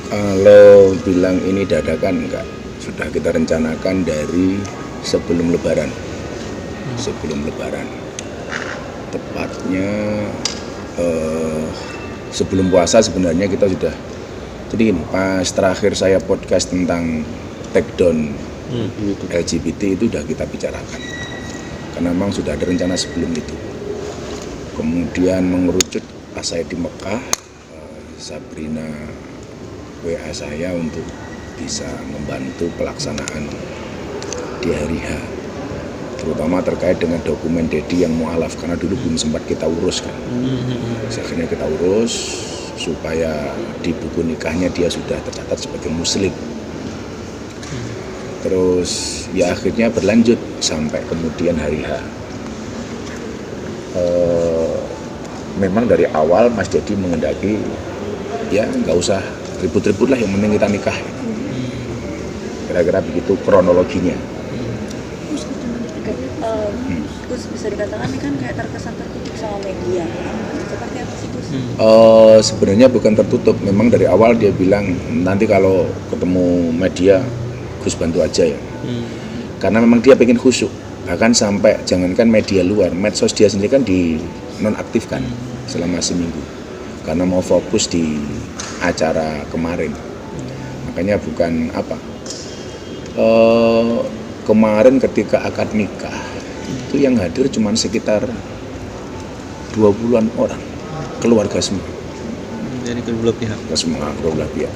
Kalau bilang ini dadakan enggak, sudah kita rencanakan dari sebelum Lebaran. Sebelum Lebaran, tepatnya sebelum puasa sebenarnya kita sudah. Jadi gini, pas terakhir saya podcast tentang take down LGBT itu sudah kita bicarakan, karena memang sudah ada rencana sebelum itu. Kemudian mengerucut pas saya di Mekah, Sabrina WA saya untuk bisa membantu pelaksanaan di hari H, terutama terkait dengan dokumen Dedi yang mualaf, karena dulu belum sempat kita urus kan. Akhirnya kita urus supaya di buku nikahnya dia sudah tercatat sebagai muslim. Terus ya akhirnya berlanjut sampai kemudian hari H. Memang dari awal Mas Dedi menghendaki ya nggak usah ribut-ribut lah, yang penting kita nikah. Kira-kira begitu kronologinya. Gus, bisa dikatakan ini kan kayak terkesan tertutup sama media. Seperti apa sih Gus? Sebenarnya bukan tertutup, memang dari awal dia bilang nanti kalau ketemu media Gus bantu aja ya. Karena memang dia pengen khusyuk, bahkan sampai jangankan media luar, medsos dia sendiri kan di nonaktifkan selama seminggu karena mau fokus di acara kemarin. Makanya bukan apa, kemarin ketika akad nikah itu yang hadir cuma sekitar 20-an orang, keluarga semua. Dari kedua pihak. Semua kedua pihak.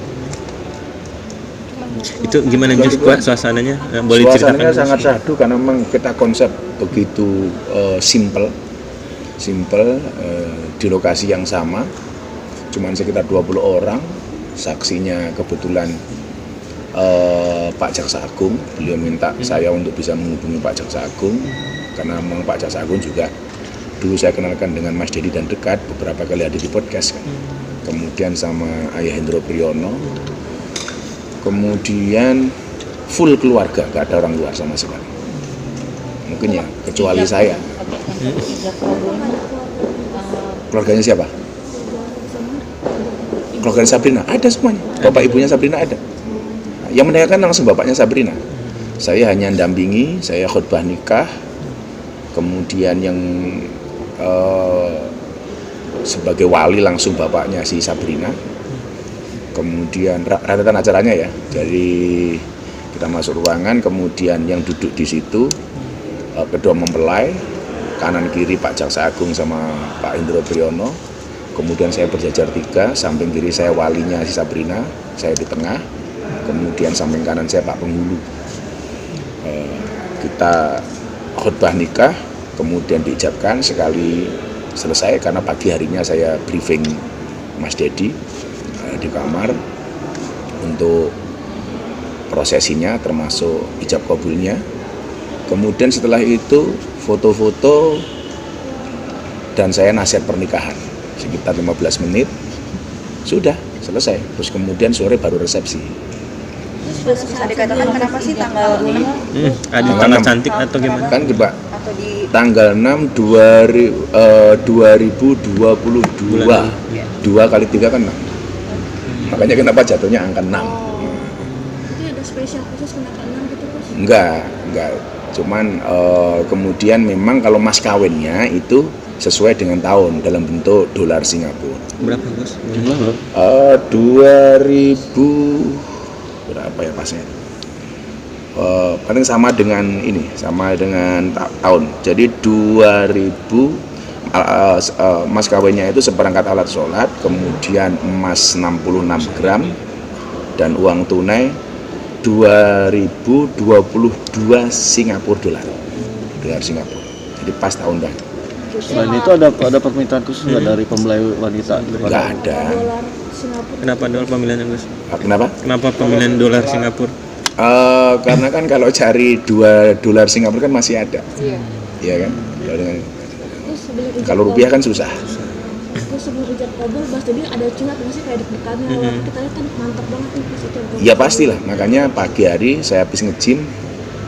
Itu gimana Gus suasananya? Boleh Suasananya ceritakan? sangat syahdu karena memang kita konsep begitu simple, di lokasi yang sama, cuma sekitar 20 orang. Saksinya kebetulan Pak Jaksa Agung, beliau minta saya untuk bisa menghubungi Pak Jaksa Agung karena memang Pak Jaksa Agung juga dulu saya kenalkan dengan Mas Dedi dan dekat, beberapa kali ada di podcast kan. Kemudian sama Ayah Hendro Priyono, kemudian full keluarga, gak ada orang luar sama sekali. Mungkin ya kecuali saya. Keluarganya siapa? Keluarganya Sabrina ada semuanya, bapak ibunya Sabrina ada. Yang menanyakan langsung bapaknya Sabrina. Saya hanya dampingi, saya khutbah nikah. Kemudian yang sebagai wali langsung bapaknya si Sabrina. Kemudian rangkaian acaranya ya, jadi kita masuk ruangan, kemudian yang duduk di situ kedua mempelai, kanan kiri Pak Jaksa Agung sama Pak Hendro Priyono. Kemudian saya berjajar 3, samping kiri saya walinya si Sabrina, saya di tengah. Kemudian samping kanan saya Pak Penghulu. Kita khutbah nikah, kemudian diijabkan sekali selesai, karena pagi harinya saya briefing Mas Dedi di kamar untuk prosesinya termasuk ijab kabulnya. Kemudian setelah itu foto-foto dan saya nasihat pernikahan sekitar 15 menit, sudah selesai. Terus kemudian sore baru resepsi. Terus bisa dikatakan kenapa sih tanggal 6? Ada tanggal cantik atau gimana? Kan coba Atau di tanggal 6 2022, 2 kali 3 kan 6. Makanya kenapa jatuhnya angka 6. Ini ada spesial khusus kenapa 6 gitu Gus? Enggak. Cuman kemudian memang kalau mas kawinnya itu sesuai dengan tahun dalam bentuk dolar Singapura. Berapa Gus? Jumlah berapa? 2000 berapa ya pasnya? Paling sama dengan ini, sama dengan tahun. Jadi 2000 mas kawinnya itu seperangkat alat sholat, kemudian emas 66 gram dan uang tunai 2022 Singapura dolar Singapura. Jadi pas tahun dah. Selain itu ada permintaan khusus nggak dari pembelai wanita? Nggak ada. Dolar Singapura. Kenapa dolar pemilihan Gus? Kenapa? Kenapa pemilihan dolar Singapura? Karena kan kalau cari $2 Singapura kan masih ada. Iya kan? Kalau rupiah kan susah. Terus sebelum ijab kabul, Mas Dedi ada curhat nggak sih kayak deg-degannya? Kita lihat kan mantap banget nih pas ijab kabul. Ya pastilah, makanya pagi hari saya habis nge-gym,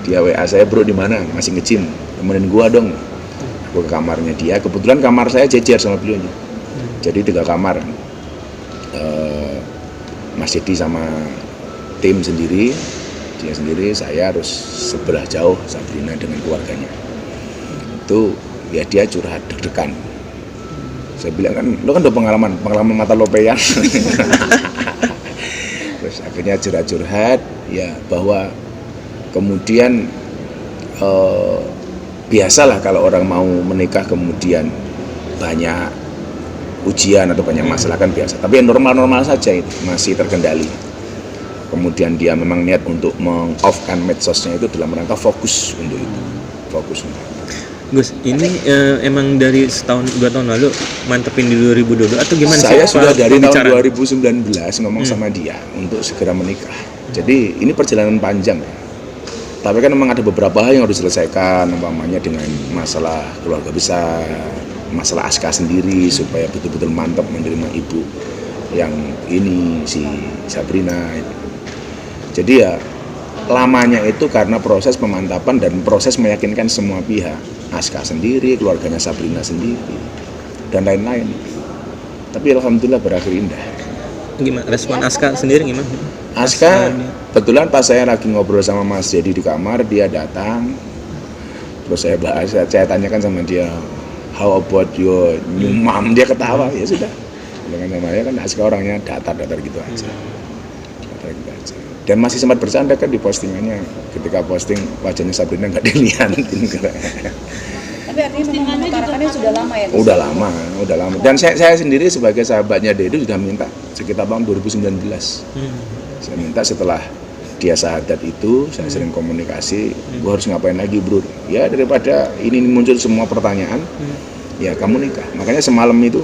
dia WA saya, bro di mana? Masih nge-gym, temenin gua dong. Aku ke kamarnya dia, kebetulan kamar saya jejer sama beliau. Jadi 3 kamar. Mas Dedi sama tim sendiri, dia sendiri, saya harus sebelah jauh Sabrina dengan keluarganya. Itu ya dia curhat deg-degan. Saya bilang kan, lo kan udah pengalaman mata lopean. Terus akhirnya curhat ya bahwa kemudian biasalah kalau orang mau menikah kemudian banyak ujian atau banyak masalah kan biasa. Tapi normal-normal saja itu masih terkendali. Kemudian dia memang niat untuk meng-off-kan medsosnya itu dalam rangka fokus untuk itu. Fokus untuk itu. Gus, ini emang dari setahun 2 tahun lalu mantepin di 2022 atau gimana sih? Saya sudah dari tahun pembicaraan? 2019 ngomong sama dia untuk segera menikah. Jadi ini perjalanan panjang ya. Tapi kan memang ada beberapa hal yang harus diselesaikan, umpamanya dengan masalah keluarga besar, masalah Aska sendiri supaya betul-betul mantap menerima ibu yang ini si Sabrina. Jadi ya lamanya itu karena proses pemantapan dan proses meyakinkan semua pihak, Aska sendiri, keluarganya Sabrina sendiri, dan lain-lain. Tapi alhamdulillah berakhir indah. Gimana respon Aska sendiri gimana? Aska, kebetulan pas saya lagi ngobrol sama Mas Dedi di kamar, dia datang. Terus saya bahas, saya tanyakan sama dia, how about your new mom? Dia ketawa, ya sudah. Dengan sama dia kan Aska orangnya datar-datar gitu aja. Dan masih sempat bercanda kan di postingannya, ketika posting wajahnya Sabrina nggak dilihat. Tapi artinya memang mengutarakannya sudah lama ya? Udah lama. Dan saya sendiri sebagai sahabatnya Dedi sudah minta sekitar tahun 2019. Saya minta setelah dia syahadat itu, saya sering komunikasi, gue harus ngapain lagi bro? Ya daripada ini muncul semua pertanyaan, ya kamu nikah. Makanya semalam itu,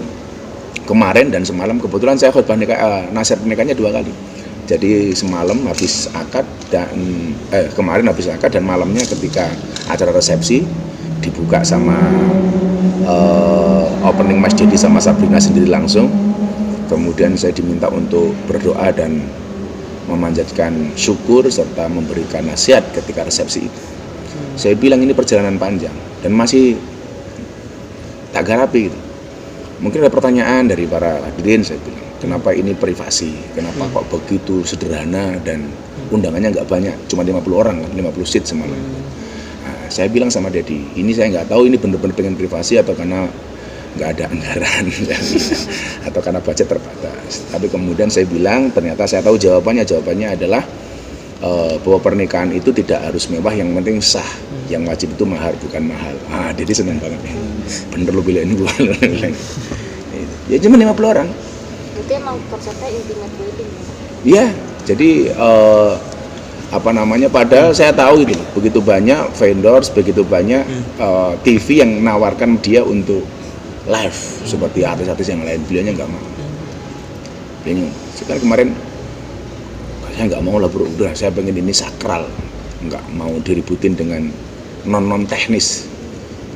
kemarin dan semalam kebetulan saya khutbah nikah, nasihat pernikahannya 2 kali. Jadi semalam habis akad dan kemarin habis akad dan malamnya ketika acara resepsi dibuka sama opening Mas Dedi sama Sabrina sendiri langsung. Kemudian saya diminta untuk berdoa dan memanjatkan syukur serta memberikan nasihat ketika resepsi itu. Saya bilang ini perjalanan panjang dan masih tak garapi gitu. Mungkin ada pertanyaan dari para hadirin, saya bilang, kenapa ini privasi, kenapa kok begitu sederhana dan undangannya nggak banyak, cuma 50 orang, 50 seat semalam. Nah, saya bilang sama Dedi, ini saya nggak tahu ini benar-benar pengen privasi atau karena nggak ada anggaran, atau karena budget terbatas. Tapi kemudian saya bilang, ternyata saya tahu jawabannya adalah bahwa pernikahan itu tidak harus mewah, yang penting sah, yang wajib itu mahar bukan mahal. Ah, Dedi senang banget ya. Bener lu bilang ini bukan. Ya cuma 50 orang. Itu emang konsepnya intimate wedding. Iya, jadi padahal saya tahu gitu, begitu banyak vendors, begitu banyak TV yang menawarkan dia untuk live seperti artis-artis yang lain, beliaunya nggak mau. Beliaunya sekarang kemarin saya nggak mau lah bro, udah saya pengen ini sakral, nggak mau diributin dengan non teknis.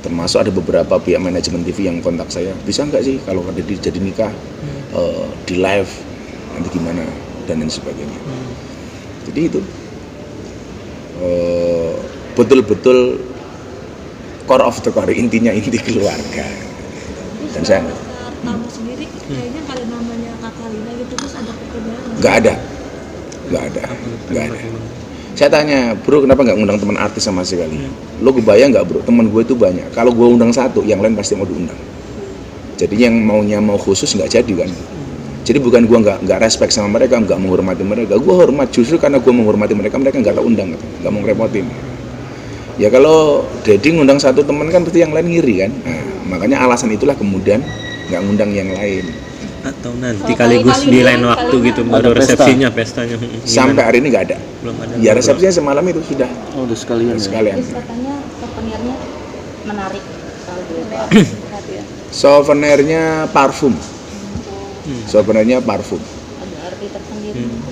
Termasuk ada beberapa pihak manajemen TV yang kontak saya, bisa nggak sih kalau ada jadi nikah di live nanti gimana dan lain sebagainya. Jadi itu betul-betul core of the core, intinya inti keluarga. Dan saya tamu sendiri kayaknya kalau namanya Kakak Lina gitu terus ada perbedaan. nggak ada. Saya tanya, bro kenapa nggak ngundang teman artis sama sekali? Lo kebayang nggak bro, teman gue itu banyak. Kalau gue undang satu, yang lain pasti mau diundang. Jadi yang mau khusus nggak jadi kan. Jadi bukan gue nggak respect sama mereka, nggak menghormati mereka. Gue hormat, justru karena gue menghormati mereka nggak tak undang, nggak mau ngerepotin. Ya kalau Dedi ngundang satu teman kan pasti yang lain ngiri kan. Nah, makanya alasan itulah kemudian nggak ngundang yang lain. Atau nanti kaligus di lain waktu gitu baru resepsinya, pestanya. Sampai hari ini nggak ada. Belum ada. Ya resepsinya semalam itu sudah. Oh, udah sekalian. Sekalian. Terus katanya souvenirnya menarik kalau gitu. Souvenirnya parfum. Souvenirnya parfum. Ada arti tersendiri mungkin.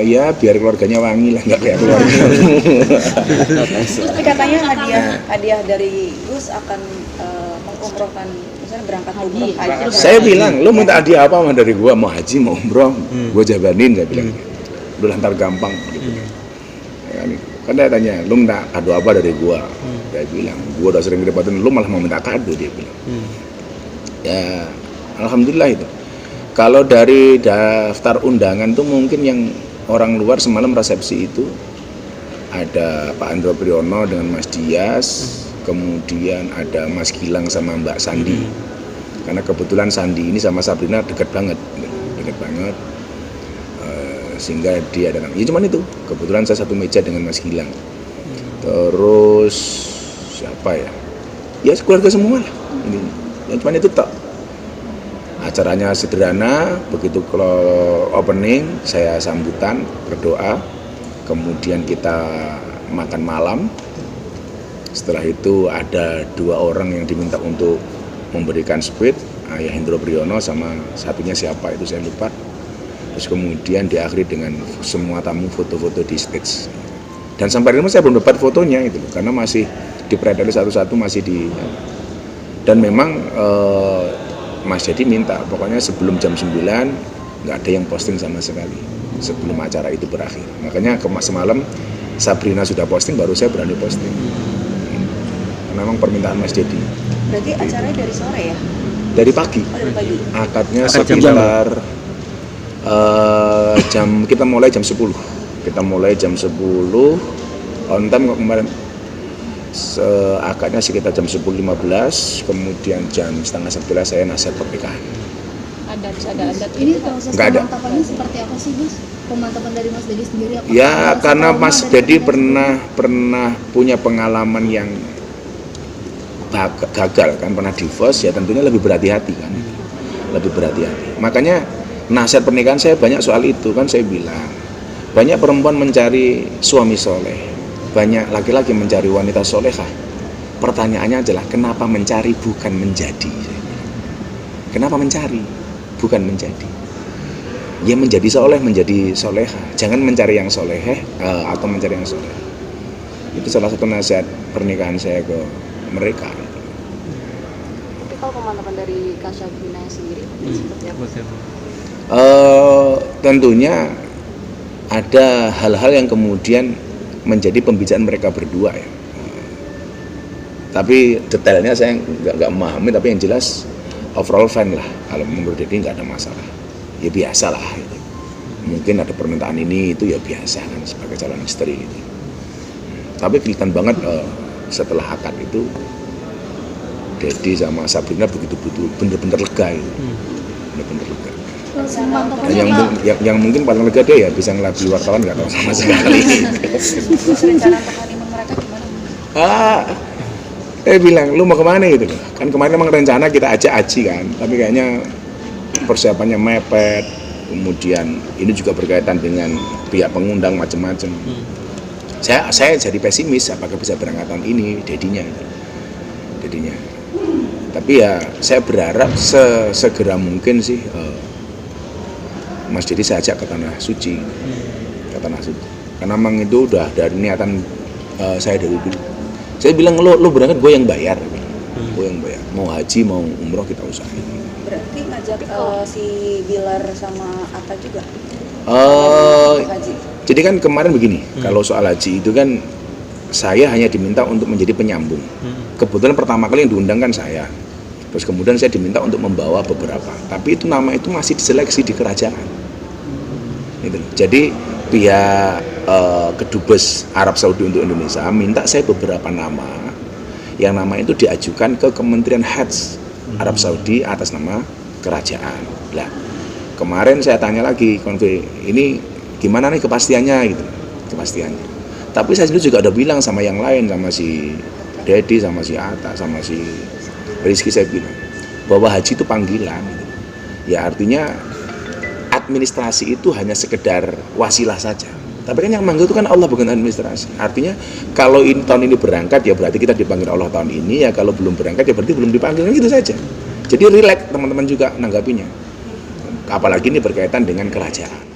Ya biar keluarganya wangi lah, nggak kayak keluarga. Tapi katanya hadiah dari Gus akan mengumrohkan, misalnya berangkat umroh haji. Saya bilang, lo minta hadiah apa dari gua, mau haji mau umroh, gua jabanin, saya bilang. Lu lantar gampang gitu. Kan dia tanya, lu minta kado apa dari gua? Saya bilang, gua udah sering ngerepotin, lu malah mau minta kado, dia bilang. Ya alhamdulillah itu. Kalau dari daftar undangan tuh mungkin yang orang luar semalam resepsi itu ada Pak Andro Priyono dengan Mas Dias, kemudian ada Mas Gilang sama Mbak Sandi. Karena kebetulan Sandi ini sama Sabrina dekat banget. Sehingga dia datang. Ya cuman itu, kebetulan saya satu meja dengan Mas Gilang. Terus siapa ya? Ya keluarga semua lah. Ini. Ya cuman itu tak. Acaranya sederhana, begitu kalau opening saya sambutan, berdoa, kemudian kita makan malam. Setelah itu ada 2 orang yang diminta untuk memberikan speech, Ayah Hendro Priyono sama satunya siapa itu saya lupa. Terus kemudian diakhiri dengan semua tamu foto-foto di stage. Dan sampai ini saya belum dapat fotonya itu, karena masih dipredeli satu-satu masih di. Dan memang Mas Dedi minta, pokoknya sebelum jam 9 nggak ada yang posting sama sekali sebelum acara itu berakhir. Makanya semalam Sabrina sudah posting, baru saya berani posting. Karena memang permintaan Mas Dedi. Berarti acaranya dari sore ya? Dari pagi. Oh, dari pagi. Akadnya sekitar kita mulai jam 10. Kita mulai jam 10. On time kemarin akadnya sekitar jam 10.15, kemudian jam 10:30 saya nasihat pernikahan. Ada adat. Ini proses Nggak ada. pemantapannya seperti apa sih, Gus? Pemantapan dari Mas Dedi sendiri apa? Ya karena Mas Dedi pernah punya pengalaman yang gagal kan, pernah divorce, ya tentunya lebih berhati-hati kan. Lebih berhati-hati. Makanya nasihat pernikahan saya banyak soal itu kan, saya bilang. Banyak perempuan mencari suami soleh, banyak laki-laki mencari wanita solehah. Pertanyaannya adalah kenapa mencari bukan menjadi? Kenapa mencari bukan menjadi? Ya menjadi soleh, menjadi soleha. Jangan mencari yang soleheh atau mencari yang soleh. Itu salah satu nasihat pernikahan saya ke mereka. Tapi kalau pemantapan dari Kak Sabrina sendiri seperti apa? Tentunya ada hal-hal yang kemudian menjadi pembicaraan mereka berdua ya. Tapi detailnya saya nggak memahami, tapi yang jelas overall fine lah. Kalau menurut Dedi nggak ada masalah. Ya biasa lah. Gitu. Mungkin ada permintaan ini itu ya biasa kan sebagai calon istri. Gitu. Tapi kelihatan banget setelah akad itu Dedi sama Sabrina begitu bener-bener lega gitu. Bener-bener lega. Dan yang mungkin paling lega dia ya bisa ngelabui wartawan nggak tahu sama sekali. Terus rencana untuk honeymoon mereka gimana? Bilang lu mau kemana gitu loh. Kan kemarin memang rencana kita ajak Aji kan, tapi kayaknya persiapannya mepet. Kemudian ini juga berkaitan dengan pihak pengundang macam-macam. Saya jadi pesimis apakah bisa berangkat tahun ini Dedinya. Tapi ya saya berharap segera mungkin sih Mas Dedi saya ajak ke Tanah Suci. Karena memang itu udah dari niatan saya dari dulu. Saya bilang lo berangkat, gue yang bayar. Gue yang bayar. Mau haji mau umroh kita usahain. Berarti ngajak si Bilar sama Atta juga? Haji. Jadi kan kemarin begini, kalau soal haji itu kan saya hanya diminta untuk menjadi penyambung. Kebetulan pertama kali yang diundang kan saya. Terus kemudian saya diminta untuk membawa beberapa. Tapi itu nama itu masih diseleksi di kerajaan. Gitu. Jadi pihak Kedubes Arab Saudi untuk Indonesia minta saya beberapa nama. Yang nama itu diajukan ke Kementerian Hajj Arab Saudi atas nama kerajaan. Lah, kemarin saya tanya lagi, ini gimana nih kepastiannya gitu. Kepastiannya. Tapi saya sendiri juga udah bilang sama yang lain, sama si Dedi, sama si Atta, sama si Rizky, saya bilang bahwa haji itu panggilan. Ya artinya administrasi itu hanya sekedar wasilah saja. Tapi kan yang manggil itu kan Allah, bukan administrasi. Artinya kalau tahun ini berangkat ya berarti kita dipanggil Allah tahun ini, ya kalau belum berangkat ya berarti belum dipanggil, kan gitu saja. Jadi relax teman-teman juga menanggapinya. Apalagi ini berkaitan dengan kerajaan.